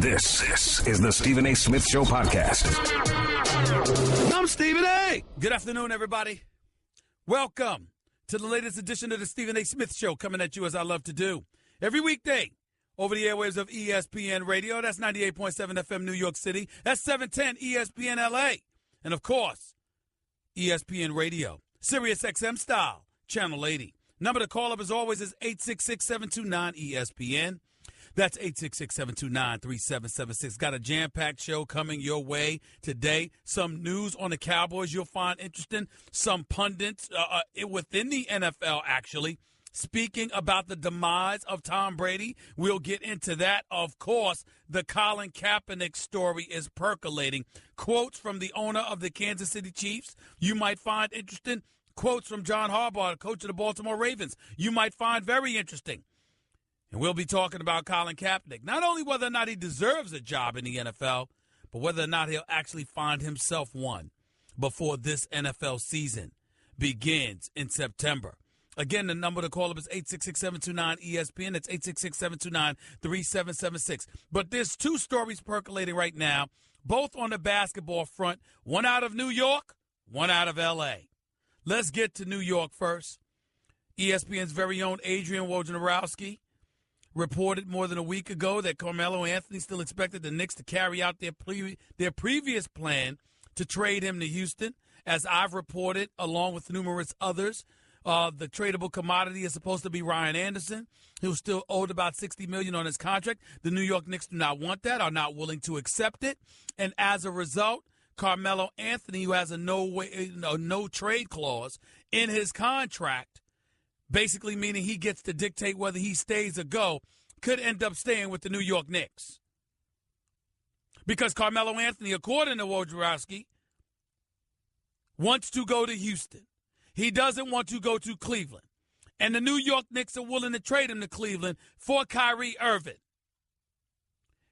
This is the Stephen A. Smith Show podcast. I'm Stephen A. Good afternoon, everybody. Welcome to the latest edition of the Stephen A. Smith Show, coming at you as I love to do. Every weekday over the airwaves of ESPN Radio. That's 98.7 FM New York City. That's 710 ESPN LA. And, of course, ESPN Radio. Sirius XM style, Channel 80. Number to call up, as always, is 866-729-ESPN. That's 866-729-3776. Got a jam-packed show coming your way today. Some news on the Cowboys you'll find interesting. Some pundits within the NFL, actually, speaking about the demise of Tom Brady. We'll get into that. Of course, the Colin Kaepernick story is percolating. Quotes from the owner of the Kansas City Chiefs you might find interesting. Quotes from John Harbaugh, coach of the Baltimore Ravens, you might find very interesting. And we'll be talking about Colin Kaepernick, not only whether or not he deserves a job in the NFL, but whether or not he'll actually find himself one before this NFL season begins in September. Again, the number to call up is 866-729-ESPN. It's 866-729-3776. But there's two stories percolating right now, both on the basketball front, one out of New York, one out of L.A. Let's get to New York first. ESPN's very own Adrian Wojnarowski reported more than a week ago that Carmelo Anthony still expected the Knicks to carry out their previous plan to trade him to Houston. As I've reported, along with numerous others, the tradable commodity is supposed to be Ryan Anderson, who's still owed about $60 million on his contract. The New York Knicks do not want that, are not willing to accept it. And as a result, Carmelo Anthony, who has a no trade clause in his contract, basically meaning he gets to dictate whether he stays or go, could end up staying with the New York Knicks. Because Carmelo Anthony, according to Wojnarowski, wants to go to Houston. He doesn't want to go to Cleveland. And the New York Knicks are willing to trade him to Cleveland for Kyrie Irving.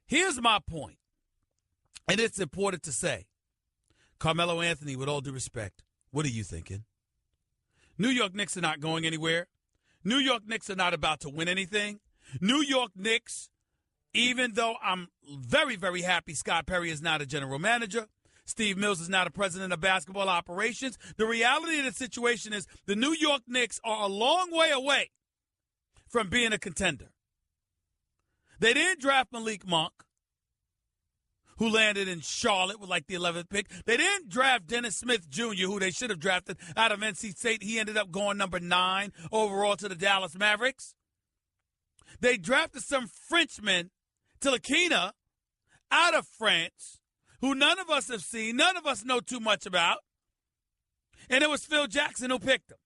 Here's my point, and it's important to say. Carmelo Anthony, with all due respect, what are you thinking? New York Knicks are not going anywhere. New York Knicks are not about to win anything. New York Knicks, even though I'm very, very happy Scott Perry is not a general manager, Steve Mills is not a president of basketball operations, the reality of the situation is the New York Knicks are a long way away from being a contender. They didn't draft Malik Monk, who landed in Charlotte with like the 11th pick. They didn't draft Dennis Smith Jr., who they should have drafted out of NC State. He ended up going number 9 overall to the Dallas Mavericks. They drafted some Frenchman, Tilakina, out of France, who none of us have seen, none of us know too much about. And it was Phil Jackson who picked him.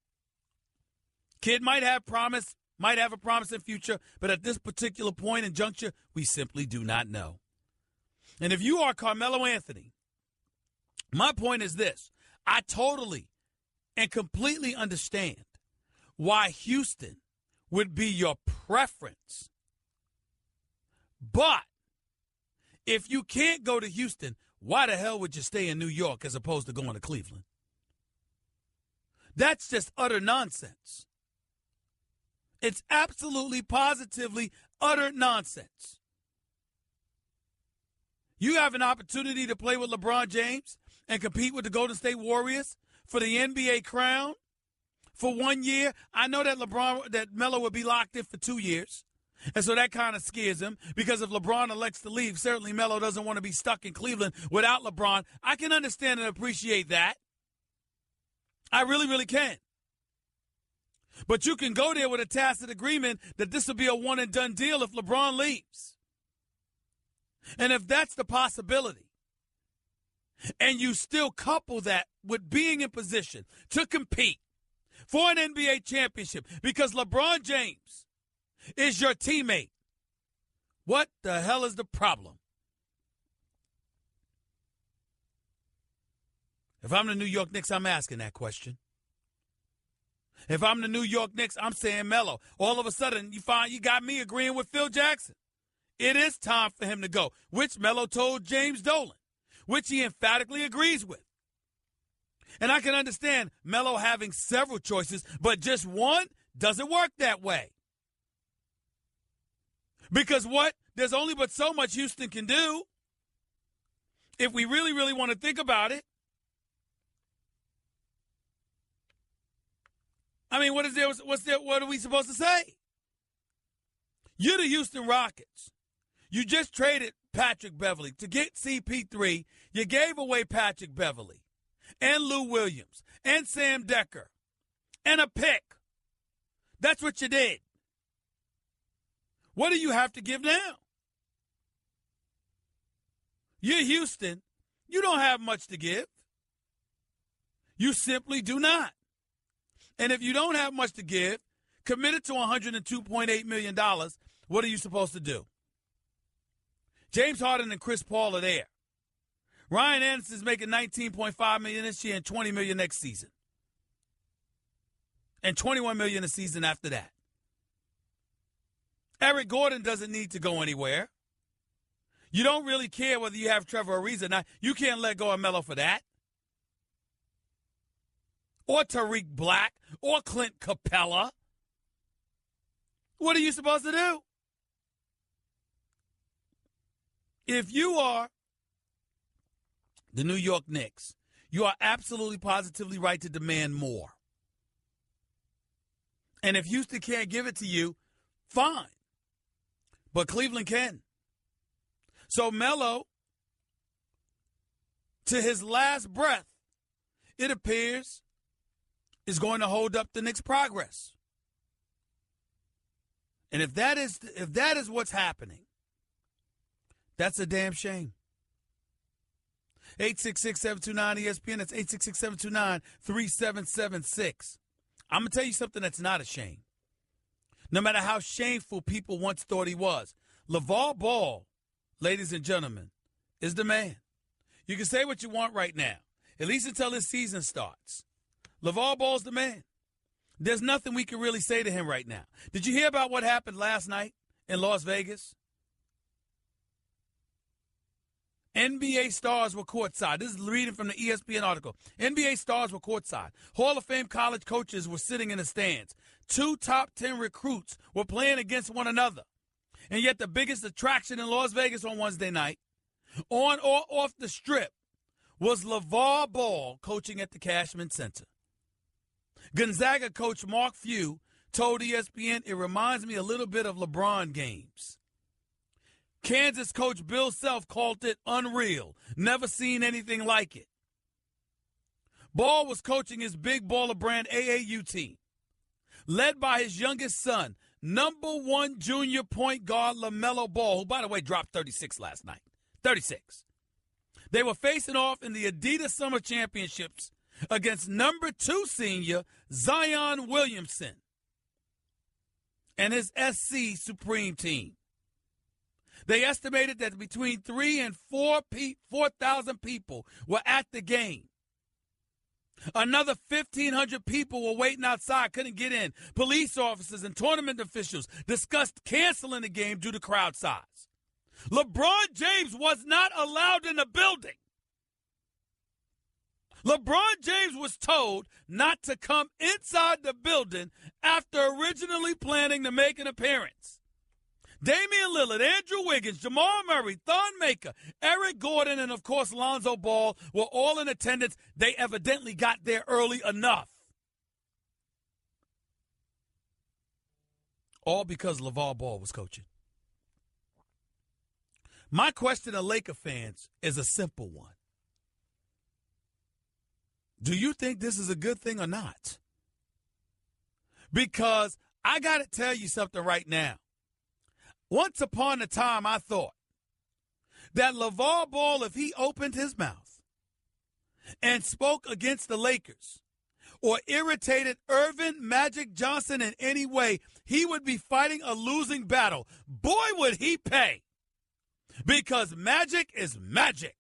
Kid might have a promising future, but at this particular point and juncture, we simply do not know. And if you are Carmelo Anthony, my point is this. I totally and completely understand why Houston would be your preference. But if you can't go to Houston, why the hell would you stay in New York as opposed to going to Cleveland? That's just utter nonsense. It's absolutely, positively utter nonsense. You have an opportunity to play with LeBron James and compete with the Golden State Warriors for the NBA crown for 1 year. I know that Melo would be locked in for 2 years. And so that kind of scares him because if LeBron elects to leave, certainly Melo doesn't want to be stuck in Cleveland without LeBron. I can understand and appreciate that. I really, really can. But you can go there with a tacit agreement that this will be a one-and-done deal if LeBron leaves. And if that's the possibility, and you still couple that with being in position to compete for an NBA championship because LeBron James is your teammate, what the hell is the problem? If I'm the New York Knicks, I'm asking that question. If I'm the New York Knicks, I'm saying Melo. All of a sudden, you find you got me agreeing with Phil Jackson. It is time for him to go, which Melo told James Dolan, which he emphatically agrees with. And I can understand Melo having several choices, but just one doesn't work that way. Because what? There's only but so much Houston can do if we really, really want to think about it. I mean, what are we supposed to say? You're the Houston Rockets. You just traded Patrick Beverley. To get CP3, you gave away Patrick Beverley and Lou Williams and Sam Decker and a pick. That's what you did. What do you have to give now? You're Houston. You don't have much to give. You simply do not. And if you don't have much to give, committed to $102.8 million, what are you supposed to do? James Harden and Chris Paul are there. Ryan Anderson's making $19.5 million this year and $20 million next season. And $21 million a season after that. Eric Gordon doesn't need to go anywhere. You don't really care whether you have Trevor Ariza. Now, you can't let go of Melo for that. Or Tariq Black. Or Clint Capella. What are you supposed to do? If you are the New York Knicks, you are absolutely positively right to demand more. And if Houston can't give it to you, fine. But Cleveland can. So Melo, to his last breath, it appears, is going to hold up the Knicks' progress. And if that is what's happening, that's a damn shame. 866-729-ESPN. That's 866-729-3776. I'm going to tell you something that's not a shame. No matter how shameful people once thought he was, LeVar Ball, ladies and gentlemen, is the man. You can say what you want right now, at least until this season starts. LeVar Ball's the man. There's nothing we can really say to him right now. Did you hear about what happened last night in Las Vegas? NBA stars were courtside. This is reading from the ESPN article. NBA stars were courtside. Hall of Fame college coaches were sitting in the stands. 2 top 10 recruits were playing against one another. And yet the biggest attraction in Las Vegas on Wednesday night, on or off the strip, was LeVar Ball coaching at the Cashman Center. Gonzaga coach Mark Few told ESPN, it reminds me a little bit of LeBron games. Kansas coach Bill Self called it unreal. Never seen anything like it. Ball was coaching his big baller brand AAU team, led by his youngest son, #1 junior point guard LaMelo Ball, who, by the way, dropped 36 last night. 36. They were facing off in the Adidas Summer Championships against #2 senior Zion Williamson and his SC Supreme team. They estimated that between 3,000 and 4,000 people were at the game. Another 1,500 people were waiting outside, couldn't get in. Police officers and tournament officials discussed canceling the game due to crowd size. LeBron James was not allowed in the building. LeBron James was told not to come inside the building after originally planning to make an appearance. Damian Lillard, Andrew Wiggins, Jamal Murray, Thon Maker, Eric Gordon, and, of course, Lonzo Ball were all in attendance. They evidently got there early enough. All because LeVar Ball was coaching. My question to Laker fans is a simple one. Do you think this is a good thing or not? Because I got to tell you something right now. Once upon a time, I thought that LeVar Ball, if he opened his mouth and spoke against the Lakers or irritated Irvin Magic Johnson in any way, he would be fighting a losing battle. Boy, would he pay. Because magic is magic.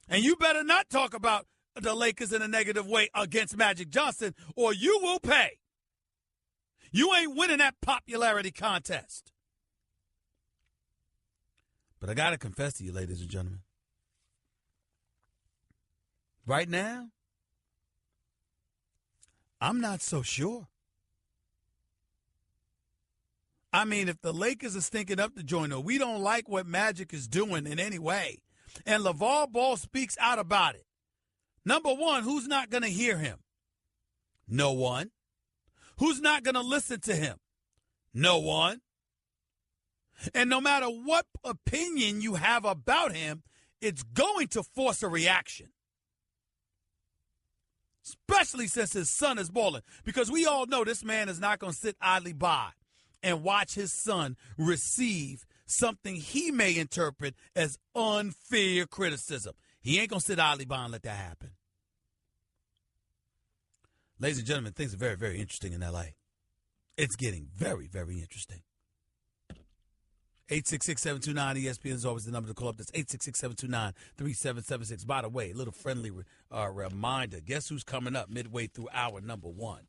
And you better not talk about the Lakers in a negative way against Magic Johnson, or you will pay. You ain't winning that popularity contest. But I got to confess to you, ladies and gentlemen. Right now, I'm not so sure. I mean, if the Lakers are stinking up the joint, or we don't like what Magic is doing in any way, and LeVar Ball speaks out about it, number one, who's not going to hear him? No one. Who's not going to listen to him? No one. And no matter what opinion you have about him, it's going to force a reaction. Especially since his son is balling. Because we all know this man is not going to sit idly by and watch his son receive something he may interpret as unfair criticism. He ain't going to sit idly by and let that happen. Ladies and gentlemen, things are very, very interesting in L.A. It's getting very, very interesting. 866-729-ESPN is always the number to call up. That's 866-729-3776. By the way, a little friendly reminder. Guess who's coming up midway through hour number one?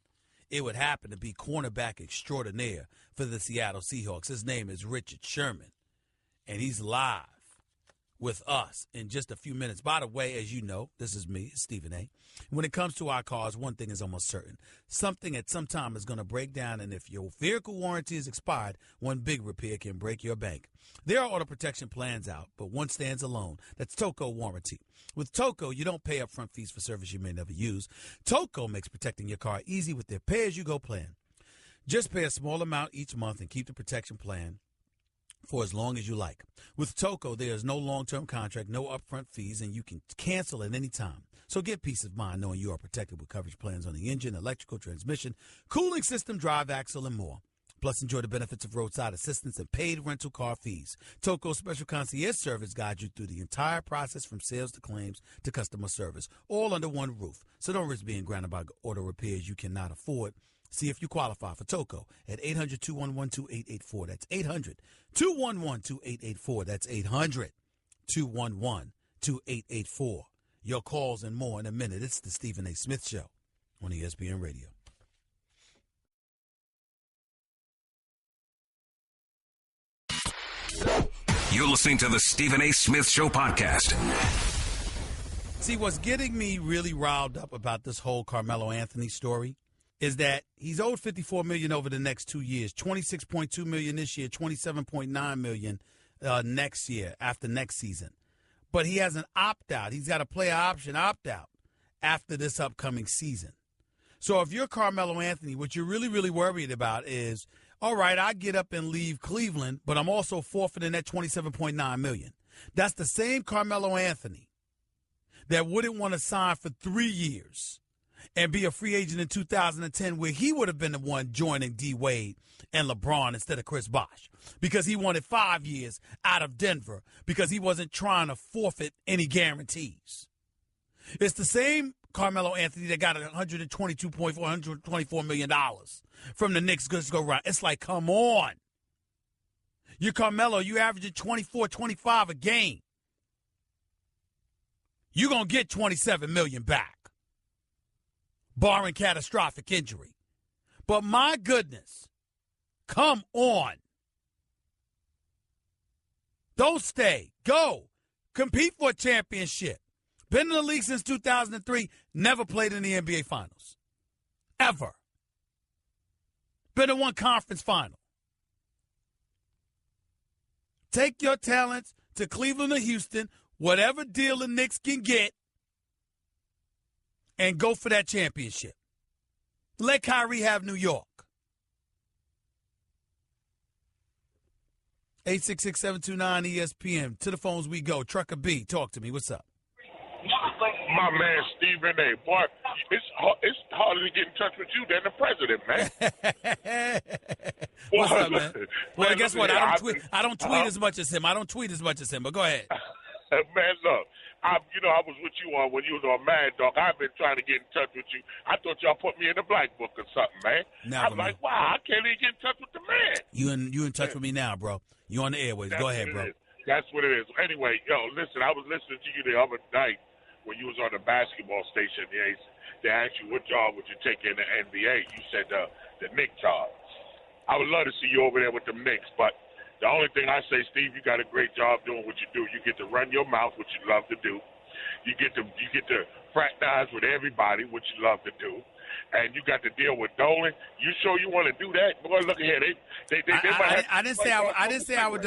It would happen to be cornerback extraordinaire for the Seattle Seahawks. His name is Richard Sherman, and he's live with us in just a few minutes. By the way, as you know, this is me, Stephen A. When it comes to our cars, one thing is almost certain. Something at some time is going to break down, and if your vehicle warranty is expired, one big repair can break your bank. There are auto protection plans out, but one stands alone. That's Toco Warranty. With Toco, you don't pay upfront fees for service you may never use. Toco makes protecting your car easy with their pay-as-you-go plan. Just pay a small amount each month and keep the protection plan for as long as you like. With Toco, there is no long-term contract, no upfront fees, and you can cancel at any time. So get peace of mind knowing you are protected with coverage plans on the engine, electrical, transmission, cooling system, drive axle, and more. Plus, enjoy the benefits of roadside assistance and paid rental car fees. Toco's special concierge service guides you through the entire process from sales to claims to customer service, all under one roof. So don't risk being grounded by auto repairs you cannot afford. See if you qualify for Toco at 800-211-2884. That's 800-211-2884. That's 800-211-2884. Your calls and more in a minute. It's the Stephen A. Smith Show on ESPN Radio. You're listening to the Stephen A. Smith Show podcast. See, what's getting me really riled up about this whole Carmelo Anthony story is that he's owed $54 million over the next 2 years, $26.2 million this year, $27.9 million next year after next season. But he has an opt-out. He's got a player option opt-out after this upcoming season. So if you're Carmelo Anthony, what you're really, really worried about is, all right, I get up and leave Cleveland, but I'm also forfeiting that $27.9 million. That's the same Carmelo Anthony that wouldn't want to sign for 3 years and be a free agent in 2010, where he would have been the one joining D. Wade and LeBron instead of Chris Bosh, because he wanted 5 years out of Denver because he wasn't trying to forfeit any guarantees. It's the same Carmelo Anthony that got $124 million from the Knicks just go round. It's like, come on. You're Carmelo. You averaging 24, 25 a game. You're going to get $27 million back, barring catastrophic injury. But my goodness, come on. Don't stay. Go. Compete for a championship. Been in the league since 2003, never played in the NBA Finals. Ever. Been in one conference final. Take your talents to Cleveland or Houston, whatever deal the Knicks can get, and go for that championship. Let Kyrie have New York. 866-729-ESPN. To the phones we go. Trucker B, talk to me. What's up? My man Stephen A. Boy, it's harder to get in touch with you than the president, man. What's up, man? Well, guess what? I don't tweet as much as him. But go ahead. Man, look, I was with you on when you was on Mad Dog. I've been trying to get in touch with you. I thought y'all put me in the black book or something, man. Never, I'm like, wow, I can't even get in touch with the man. You in touch with me now, bro. You on the airways. Go ahead, bro. That's what it is. Anyway, listen, I was listening to you the other night when you was on the basketball station. They asked you what job would you take in the NBA. You said the Knicks job. I would love to see you over there with the Knicks, but the only thing I say, Steve, you got a great job doing what you do. You get to run your mouth, which you love to do. You get to fraternize with everybody, which you love to do. And you got to deal with Dolan. You sure you want to do that? Boy, look here. I didn't say I would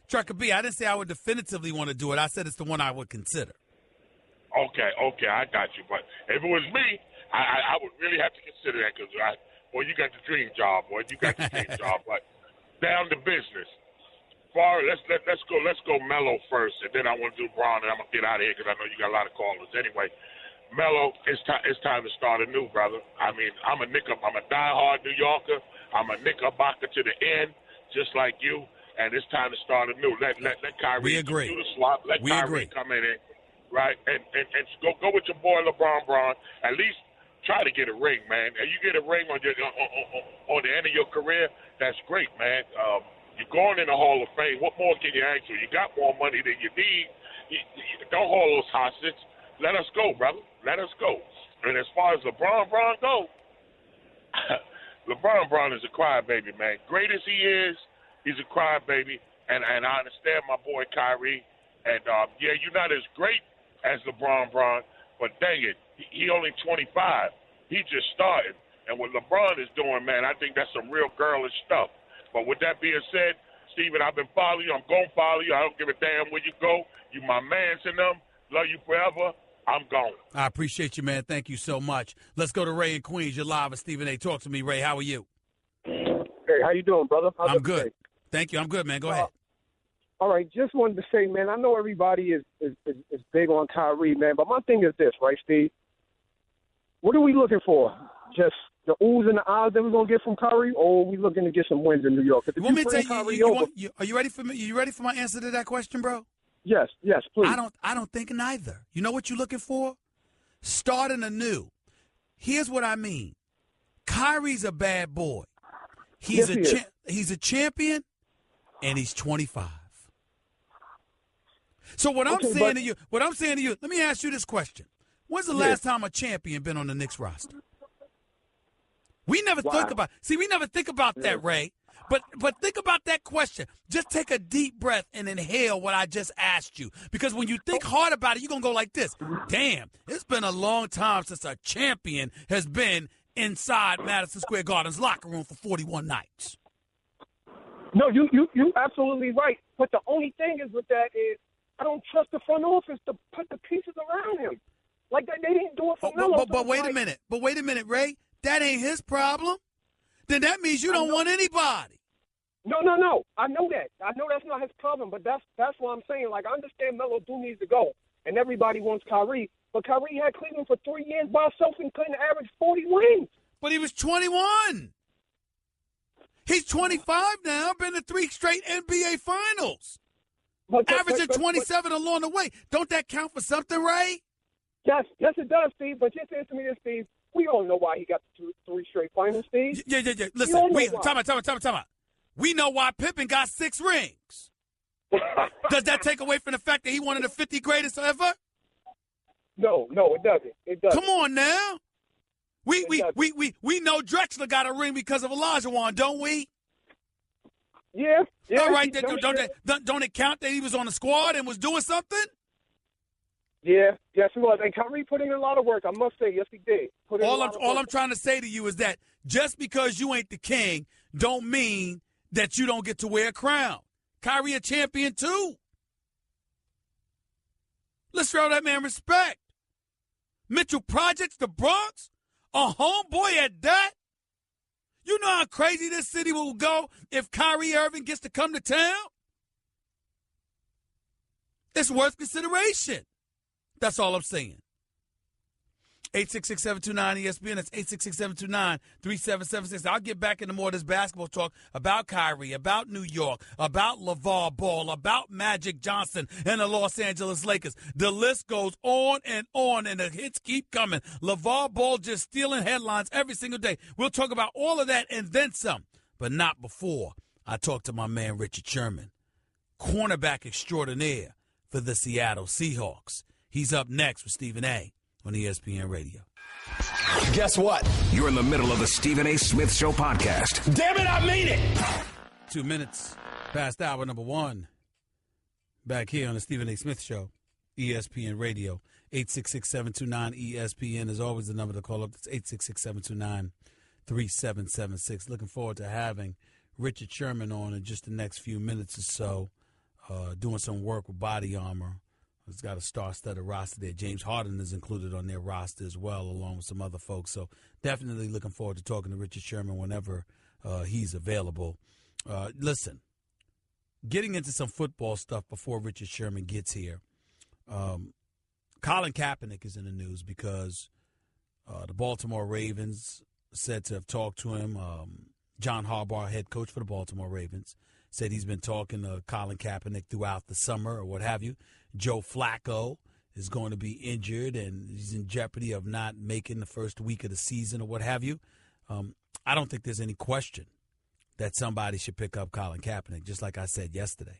Trucker B. I didn't say I would definitively want to do it. I said it's the one I would consider. Okay, I got you. But if it was me, I would really have to consider that because, boy, you got the dream job, boy. You got the dream job. But down to business. Let's go Melo first, and then I want to do Braun, and I'm gonna get out of here because I know you got a lot of callers. Anyway, Melo, it's time to start anew, brother. I mean, I'm a diehard New Yorker. I'm a Knickerbocker to the end, just like you. And it's time to start anew. Let Kyrie do the swap. Let Kyrie come in, right? And go with your boy LeBron Braun. At least try to get a ring, man. And you get a ring on the end of your career, that's great, man. You're going in the Hall of Fame. What more can you ask for? You got more money than you need. Don't hold those hostage. Let us go, brother. Let us go. And as far as LeBron Braun go, LeBron Braun is a crybaby, man. Great as he is, he's a crybaby. And I understand my boy Kyrie. And, you're not as great as LeBron Braun, but dang it, he only 25. He just started. And what LeBron is doing, man, I think that's some real girlish stuff. But with that being said, Steven, I've been following you. I'm going to follow you. I don't give a damn where you go. You my mans in them. Love you forever. I'm gone. I appreciate you, man. Thank you so much. Let's go to Ray in Queens. You're live with Stephen A. Talk to me, Ray. How are you? Hey, how you doing, brother? I'm good. Thank you. I'm good, man. Go ahead. All right. Just wanted to say, man, I know everybody is big on Kyrie, man, but my thing is this, right, Steve? What are we looking for? Just the oohs and the ahs that we're going to get from Kyrie, or are we looking to get some wins in New York? Want me to tell you, are you ready for me? You ready for my answer to that question, bro? Yes, please. I don't think neither. You know what you're looking for? Starting anew. Here's what I mean. Kyrie's a bad boy. He's a champion, and he's 25. So what I'm saying to you, let me ask you this question. When's the last time a champion been on the Knicks roster? We never think about that, Ray. But think about that question. Just take a deep breath and inhale what I just asked you. Because when you think hard about it, you're going to go like this. Damn, it's been a long time since a champion has been inside Madison Square Garden's locker room for 41 nights. No, you absolutely right. But the only thing is with that is I don't trust the front office to put the pieces around him. Like they didn't do it for Melo. But wait a minute, Ray. That ain't his problem. Then that means you don't want anybody. No. I know that. I know that's not his problem, but that's what I'm saying. Like, I understand Melo needs to go, and everybody wants Kyrie. But Kyrie had Cleveland for 3 years by himself and couldn't average 40 wins. But he was 21. He's 25 now, been to 3 straight NBA Finals. Averaging 27 along the way. Don't that count for something, Ray? Yes, it does, Steve. But just answer me this, Steve. We don't know why he got 3 straight finals, Steve. Yeah. Listen, time out. We know why Pippen got 6 rings. Does that take away from the fact that he one of the 50 greatest ever? No, it doesn't. It doesn't. Come on now. We know Drexler got a ring because of Olajuwon, don't we? Yeah. All right, don't it count that he was on the squad and was doing something? Yeah, yes, he was. And Kyrie put in a lot of work, I must say. Yes, he did. All I'm trying to say to you is that just because you ain't the king don't mean that you don't get to wear a crown. Kyrie a champion too. Let's show that man respect. Mitchell Projects, the Bronx, a homeboy at that. You know how crazy this city will go if Kyrie Irving gets to come to town? It's worth consideration. That's all I'm saying. 866-729-ESPN. That's 866-729-3776. I'll get back into more of this basketball talk about Kyrie, about New York, about LeVar Ball, about Magic Johnson and the Los Angeles Lakers. The list goes on, and the hits keep coming. LeVar Ball just stealing headlines every single day. We'll talk about all of that and then some, but not before I talk to my man Richard Sherman, cornerback extraordinaire for the Seattle Seahawks. He's up next with Stephen A. on ESPN Radio. Guess what? You're in the middle of the Stephen A. Smith Show podcast. Damn it, I made it! 2 minutes past hour number 1. Back here on the Stephen A. Smith Show. ESPN Radio. 866-729-ESPN is always the number to call up. It's 866-729-3776. Looking forward to having Richard Sherman on in just the next few minutes or so, doing some work with Body Armor. It's got a star-studded roster there. James Harden is included on their roster as well, along with some other folks. So definitely looking forward to talking to Richard Sherman whenever he's available. Listen, getting into some football stuff before Richard Sherman gets here. Colin Kaepernick is in the news because the Baltimore Ravens said to have talked to him. John Harbaugh, head coach for the Baltimore Ravens, said he's been talking to Colin Kaepernick throughout the summer or what have you. Joe Flacco is going to be injured and he's in jeopardy of not making the first week of the season or what have you. I don't think there's any question that somebody should pick up Colin Kaepernick, just like I said yesterday.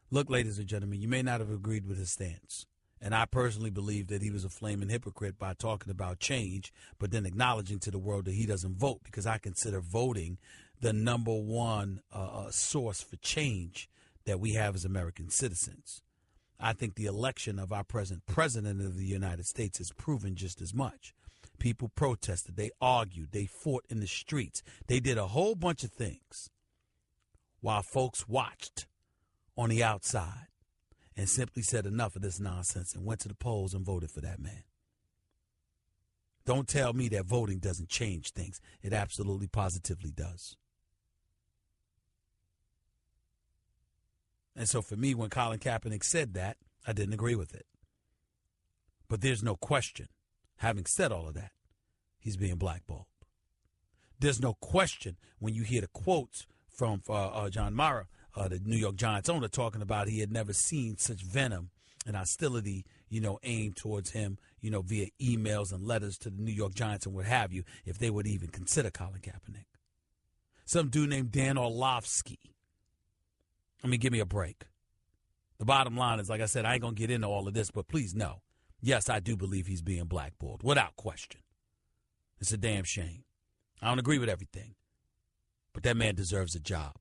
Look, ladies and gentlemen, you may not have agreed with his stance. And I personally believe that he was a flaming hypocrite by talking about change, but then acknowledging to the world that he doesn't vote, because I consider voting the number one source for change that we have as American citizens. I think the election of our present president of the United States has proven just as much. People protested. They argued. They fought in the streets. They did a whole bunch of things while folks watched on the outside and simply said enough of this nonsense and went to the polls and voted for that man. Don't tell me that voting doesn't change things. It absolutely positively does. And so for me, when Colin Kaepernick said that, I didn't agree with it. But there's no question, having said all of that, he's being blackballed. There's no question when you hear the quotes from John Mara, the New York Giants owner, talking about he had never seen such venom and hostility, aimed towards him, via emails and letters to the New York Giants and what have you, if they would even consider Colin Kaepernick. Some dude named Dan Orlovsky. Give me a break. The bottom line is, like I said, I ain't going to get into all of this, but please know, yes, I do believe he's being blackballed, without question. It's a damn shame. I don't agree with everything, but that man deserves a job.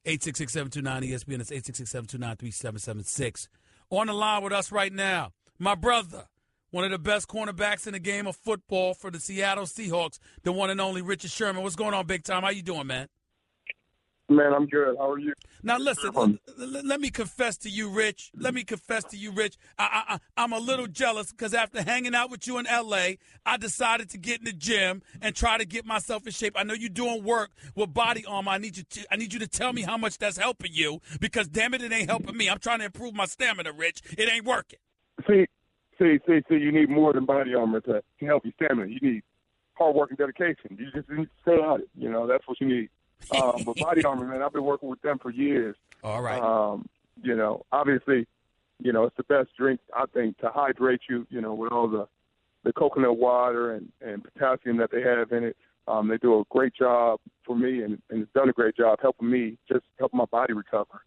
866-729-ESPN. It's 866-729-3776. On the line with us right now, my brother, one of the best cornerbacks in the game of football for the Seattle Seahawks, the one and only Richard Sherman. What's going on, big time? How you doing, man? Man, I'm good. How are you? Now, listen, let me confess to you, Rich. I'm a little jealous because after hanging out with you in L.A., I decided to get in the gym and try to get myself in shape. I know you're doing work with Body Armor. I need you to tell me how much that's helping you because, damn it, it ain't helping me. I'm trying to improve my stamina, Rich. It ain't working. See, you need more than Body Armor to help your stamina. You need hard work and dedication. You just need to stay at it. That's what you need. But Body Armor, man, I've been working with them for years. All right. Obviously, it's the best drink, I think, to hydrate you, with all the coconut water and potassium that they have in it. They do a great job for me, and it's done a great job helping me, just helping my body recover.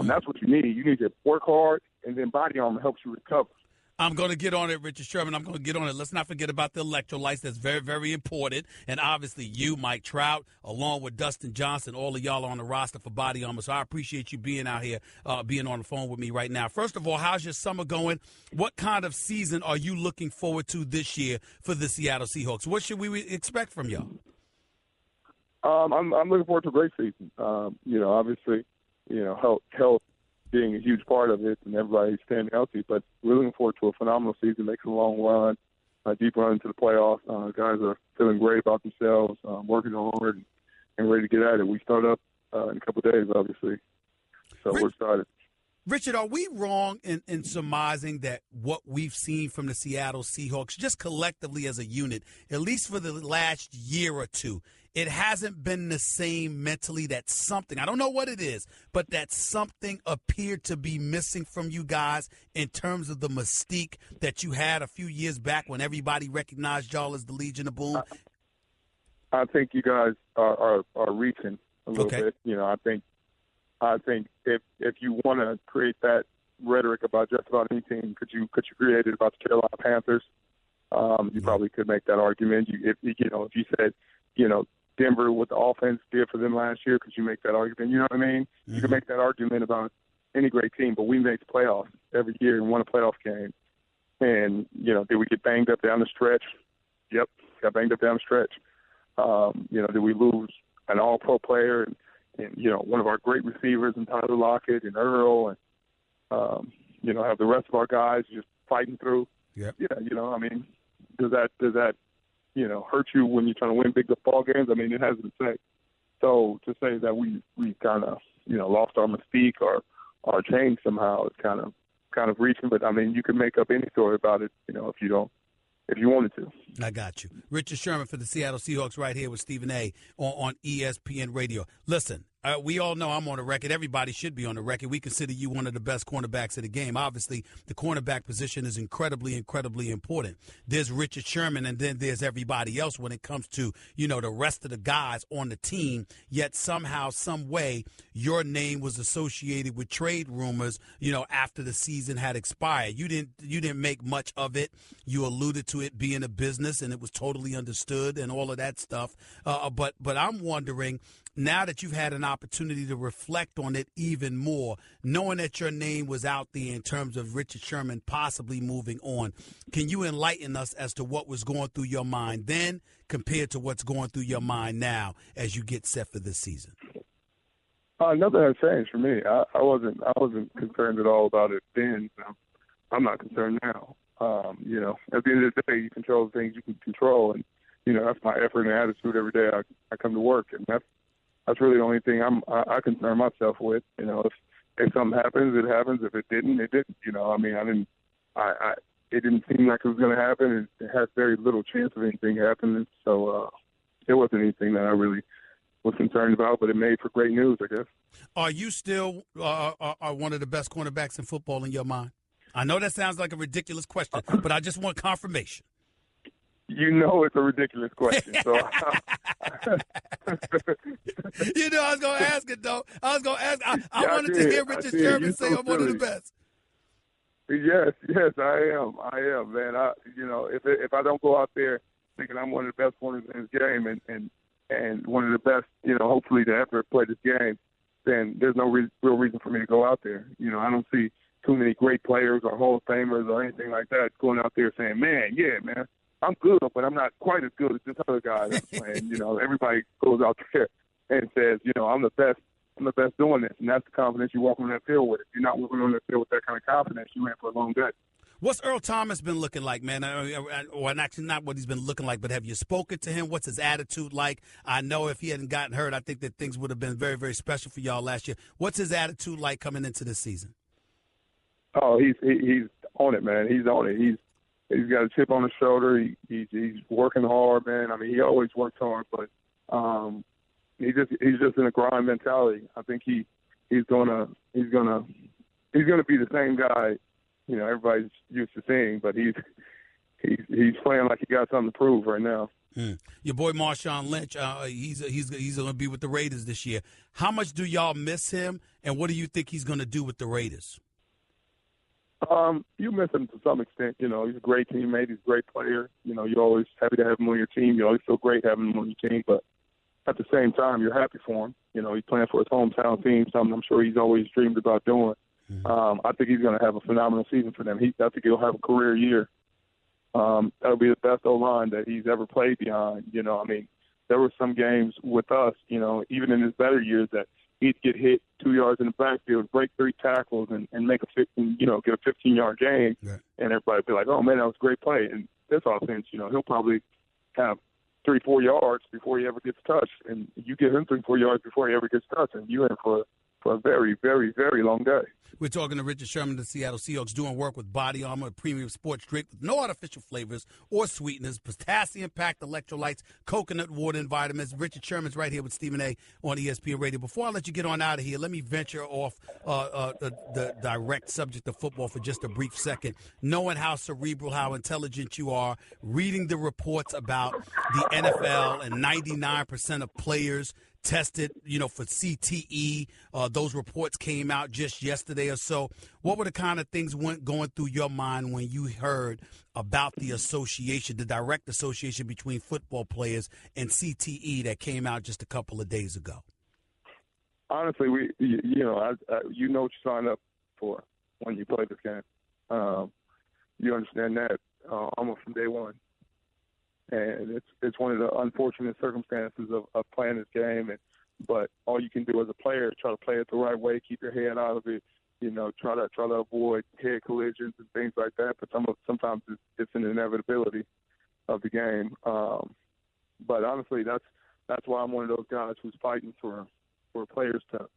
That's what you need. You need to work hard, and then Body Armor helps you recover. I'm going to get on it, Richard Sherman. I'm going to get on it. Let's not forget about the electrolytes. That's very, very important. And obviously you, Mike Trout, along with Dustin Johnson, all of y'all are on the roster for Body Armor. So I appreciate you being out here, being on the phone with me right now. First of all, how's your summer going? What kind of season are you looking forward to this year for the Seattle Seahawks? What should we expect from y'all? I'm looking forward to a great season. Obviously, health being a huge part of it and everybody staying healthy, but we're looking forward to a phenomenal season, making a long run, a deep run into the playoffs. Guys are feeling great about themselves, working hard and ready to get at it. We start up in a couple of days, obviously, so we're excited. Richard, are we wrong in surmising that what we've seen from the Seattle Seahawks, just collectively as a unit, at least for the last year or two, it hasn't been the same mentally? That something, I don't know what it is, but that something appeared to be missing from you guys in terms of the mystique that you had a few years back when everybody recognized y'all as the Legion of Boom? I think you guys are reaching a little bit. I think if you want to create that rhetoric about just about any team, could you create it about the Carolina Panthers? You probably could make that argument. If you said, Denver, what the offense did for them last year, could you make that argument? You know what I mean? Mm-hmm. You could make that argument about any great team, but we made the playoffs every year and won a playoff game. And, did we get banged up down the stretch? Yep, got banged up down the stretch. Did we lose an all-pro player and one of our great receivers in Tyler Lockett and Earl and, have the rest of our guys just fighting through? Yep. Yeah, does that hurt you when you're trying to win big ball games? I mean, it has been said. So to say that we kind of, lost our mystique or changed somehow is kind of reaching. But, I mean, you can make up any story about it, if you wanted to. I got you. Richard Sherman for the Seattle Seahawks right here with Stephen A. on ESPN Radio. Listen, we all know I'm on the record. Everybody should be on the record. We consider you one of the best cornerbacks of the game. Obviously, the cornerback position is incredibly, incredibly important. There's Richard Sherman, and then there's everybody else when it comes to, the rest of the guys on the team. Yet somehow, some way, your name was associated with trade rumors, after the season had expired. You didn't make much of it. You alluded to it being a business, and it was totally understood and all of that stuff. But I'm wondering, now that you've had an opportunity to reflect on it even more, knowing that your name was out there in terms of Richard Sherman possibly moving on, can you enlighten us as to what was going through your mind then compared to what's going through your mind now as you get set for this season? Nothing has changed for me. I wasn't concerned at all about it then. I'm not concerned now. At the end of the day, you control the things you can control, and that's my effort and attitude every day. I come to work, and that's really the only thing I concern myself with. If something happens, it happens. If it didn't, it didn't. It didn't seem like it was going to happen. It had very little chance of anything happening. So it wasn't anything that I really was concerned about, but it made for great news, I guess. Are you still are one of the best cornerbacks in football in your mind? I know that sounds like a ridiculous question, but I just want confirmation. It's a ridiculous question. So I was going to ask it, though. I was going to ask. I wanted to hear Richard Sherman say I'm one of the best. Yes, I am, man. If I don't go out there thinking I'm one of the best corners in this game and one of the best, hopefully to ever play this game, then there's no real reason for me to go out there. I don't see too many great players or Hall of Famers or anything like that going out there saying, man, I'm good, but I'm not quite as good as this other guy that's playing. Everybody goes out there and says, I'm the best doing this, and that's the confidence you walk on that field with. If you're not walking on that field with that kind of confidence, you in for a long day. What's Earl Thomas been looking like, man? Or actually not what he's been looking like, but have you spoken to him? What's his attitude like? I know if he hadn't gotten hurt, I think that things would have been very, very special for y'all last year. What's his attitude like coming into this season? Oh, he's on it, man. He's on it. He's got a chip on his shoulder. He's working hard, man. I mean, he always works hard, but he's just in a grind mentality. I think he's gonna be the same guy, everybody's used to seeing, but he's playing like he got something to prove right now. Your boy Marshawn Lynch, he's going to be with the Raiders this year. How much do y'all miss him, and what do you think he's going to do with the Raiders? You miss him to some extent. He's a great teammate. He's a great player. You're always happy to have him on your team. You always feel great having him on your team. But at the same time, you're happy for him. He's playing for his hometown team, something I'm sure he's always dreamed about doing. I think he's going to have a phenomenal season for them. I think he'll have a career year. That'll be the best O-line that he's ever played behind. There were some games with us, even in his better years that he'd get hit 2 yards in the backfield, break 3 tackles, and make get a 15-yard gain, yeah. And everybody would be like, "Oh man, that was a great play." And this offense, he'll probably have 3-4 yards before he ever gets touched, and you give him 3-4 yards before he ever gets touched, and you're in for a very, very, very long day. We're talking to Richard Sherman, the Seattle Seahawks, doing work with Body Armor, a premium sports drink with no artificial flavors or sweeteners, potassium-packed electrolytes, coconut water, and vitamins. Richard Sherman's right here with Stephen A. on ESPN Radio. Before I let you get on out of here, let me venture off the direct subject of football for just a brief second. Knowing how cerebral, how intelligent you are, reading the reports about the NFL and 99% of players tested, for CTE. Those reports came out just yesterday or so. What were the kind of things going through your mind when you heard about the association, the direct association between football players and CTE that came out just a couple of days ago? honestly, you know what you sign up for when you play this game. You understand that almost from day one, and it's one of the unfortunate circumstances of playing this game. But all you can do as a player is try to play it the right way, keep your head out of it. You know, try to avoid head collisions and things like that. But sometimes it's an inevitability of the game. But honestly, that's why I'm one of those guys who's fighting for players to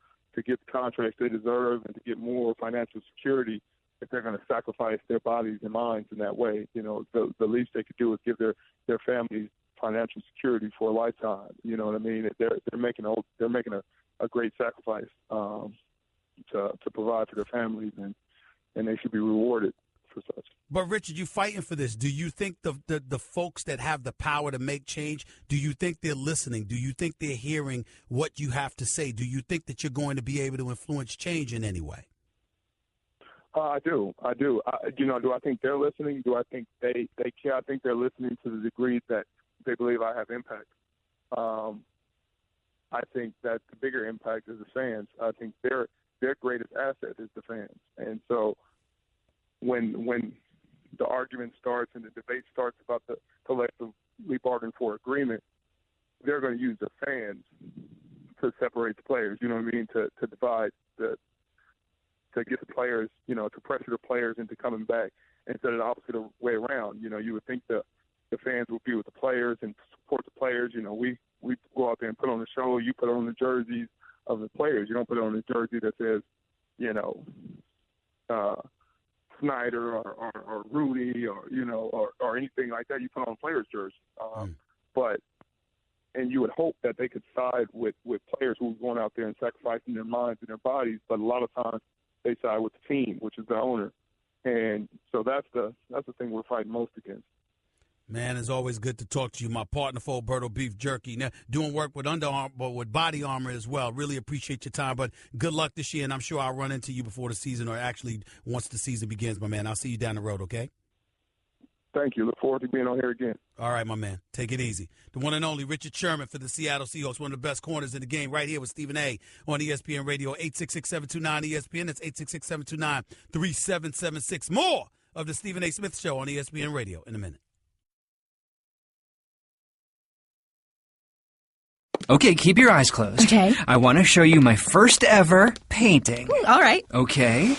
get the contracts they deserve and to get more financial security if they're going to sacrifice their bodies and minds in that way. You know, the least they could do is give their families financial security for a lifetime. You know what I mean? They're making a great sacrifice to provide for their families, and they should be rewarded for such. But, Richard, you fighting for this. Do you think the folks that have the power to make change, do you think they're listening? Do you think they're hearing what you have to say? Do you think that you're going to be able to influence change in any way? I do. Do I think they're listening? Do I think they care? I think they're listening to the degree that they believe I have impact. I think that the bigger impact is the fans. I think their greatest asset is the fans. And so when the argument starts and the debate starts about the collectively bargained for agreement, they're going to use the fans to separate the players, you know what I mean, to divide to get the players, you know, to pressure the players into coming back instead of the opposite way around. You know, you would think the fans would be with the players and support the players. You know, we go out there and put on the show. You put on the jerseys of the players. You don't put on a jersey that says, you know, Snyder or Rudy or anything like that. You put on a player's jersey. And you would hope that they could side with players who are going out there and sacrificing their minds and their bodies. But a lot of times they side with the team, which is the owner. And so that's the thing we're fighting most against. Man, it's always good to talk to you. My partner for Alberto Beef Jerky. Now, doing work with Under Armour, but with Body Armor as well. Really appreciate your time, but good luck this year, and I'm sure I'll run into you before the season or actually once the season begins, my man. I'll see you down the road, okay? Thank you. Look forward to being on here again. All right, my man. Take it easy. The one and only Richard Sherman for the Seattle Seahawks, one of the best corners in the game, right here with Stephen A. on ESPN Radio, 866-729-ESPN. That's 866-729-3776. More of the Stephen A. Smith Show on ESPN Radio in a minute. Okay, keep your eyes closed. Okay. I want to show you my first ever painting. All right. Okay.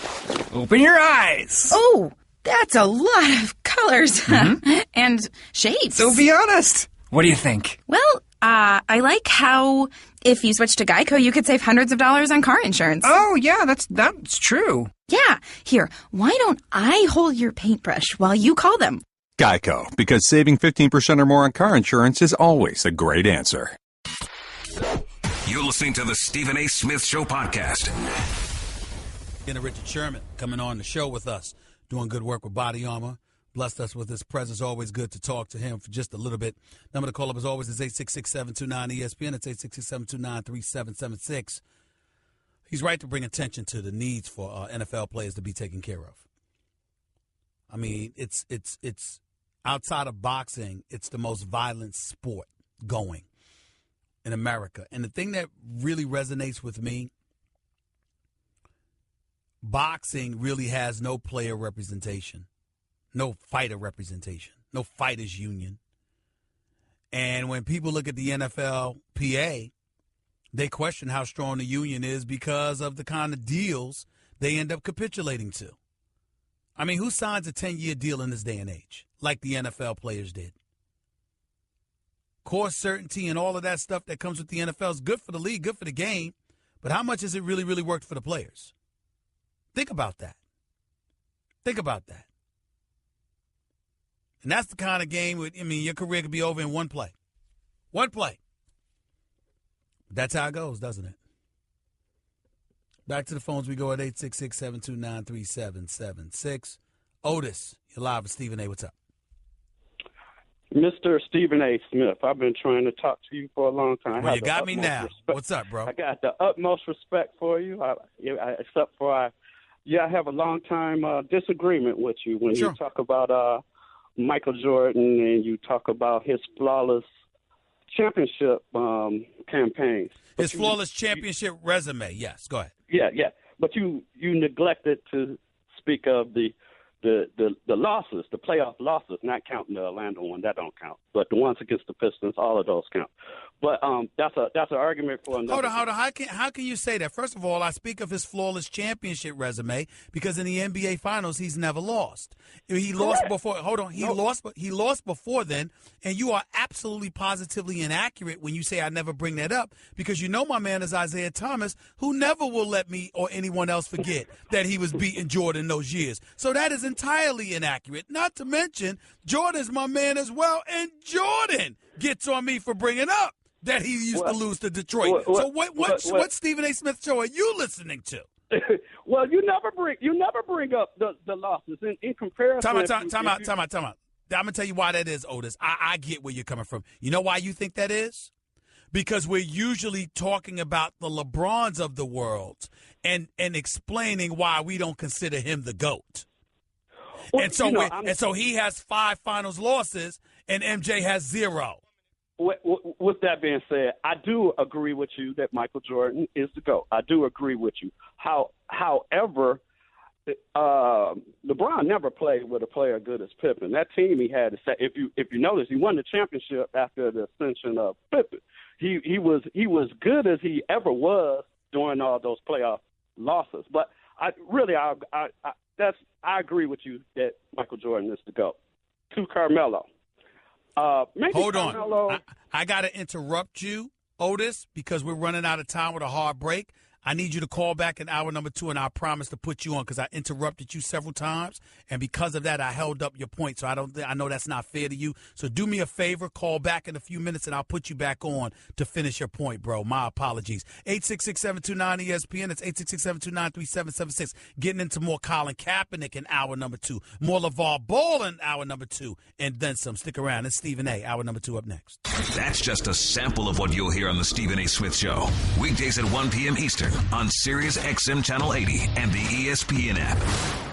Open your eyes. Oh, that's a lot of colors and shapes. So be honest. What do you think? Well, I like how if you switch to Geico, you could save hundreds of dollars on car insurance. Oh, yeah, that's true. Yeah. Here, why don't I hold your paintbrush while you call them? Geico, because saving 15% or more on car insurance is always a great answer. You're listening to the Stephen A. Smith Show podcast. And Richard Sherman coming on the show with us, doing good work with Body Armor. Blessed us with his presence. Always good to talk to him for just a little bit. Number to call up as always is 866-729-ESPN. It's 866-729-3776. He's right to bring attention to the needs for NFL players to be taken care of. I mean, it's outside of boxing, it's the most violent sport going in America. And the thing that really resonates with me, boxing really has no player representation, no fighter representation, no fighters union. And when people look at the NFLPA, they question how strong the union is because of the kind of deals they end up capitulating to. I mean, who signs a 10-year deal in this day and age like the NFL players did? Course certainty and all of that stuff that comes with the NFL is good for the league, good for the game, but how much has it really, really worked for the players? Think about that. Think about that. And that's the kind of game, your career could be over in one play. One play. That's how it goes, doesn't it? Back to the phones we go at 866-729-3776. Otis, you're live with Stephen A. What's up? Mr. Stephen A. Smith, I've been trying to talk to you for a long time. Well, you got me now. Respect. What's up, bro? I got the utmost respect for you, except for I have a long-time disagreement with you when you talk about Michael Jordan and you talk about his flawless championship campaigns. His flawless championship resume. Yes, go ahead. Yeah. But you neglected to speak of the losses, the playoff losses, not counting the Orlando one. That don't count. But the ones against the Pistons, all of those count. But that's an argument for another. Hold on. How can you say that? First of all, I speak of his flawless championship resume because in the NBA Finals he's never lost. He lost before. Hold on. He lost before then, and you are absolutely positively inaccurate when you say I never bring that up because you know my man is Isaiah Thomas, who never will let me or anyone else forget that he was beating Jordan those years. So that is entirely inaccurate. Not to mention Jordan's my man as well, and Jordan gets on me for bringing up that he used to lose to Detroit. So what Stephen A. Smith show are you listening to? Well, you never bring up the losses in comparison. Time out. I'm gonna tell you why that is, Otis. I get where you're coming from. You know why you think that is? Because we're usually talking about the LeBrons of the world and explaining why we don't consider him the GOAT. Well, and so he has 5 finals losses and MJ has 0. With that being said, I do agree with you that Michael Jordan is the GOAT. I do agree with you. However, LeBron never played with a player good as Pippen. That team he had, if you notice, he won the championship after the ascension of Pippen. He was good as he ever was during all those playoff losses. But I agree with you that Michael Jordan is the GOAT. To Carmelo. Hold on. I got to interrupt you, Otis, because we're running out of time with a hard break. I need you to call back in hour number 2, and I promise to put you on because I interrupted you several times, and because of that, I held up your point. So I know that's not fair to you. So do me a favor, call back in a few minutes, and I'll put you back on to finish your point, bro. My apologies. 866-729-ESPN. It's 866-729-3776. Getting into more Colin Kaepernick in hour number 2, more LeVar Ball in hour number 2, and then some. Stick around. It's Stephen A. Hour number 2 up next. That's just a sample of what you'll hear on the Stephen A. Smith Show. Weekdays at 1 p.m. Eastern on Sirius XM Channel 80 and the ESPN app.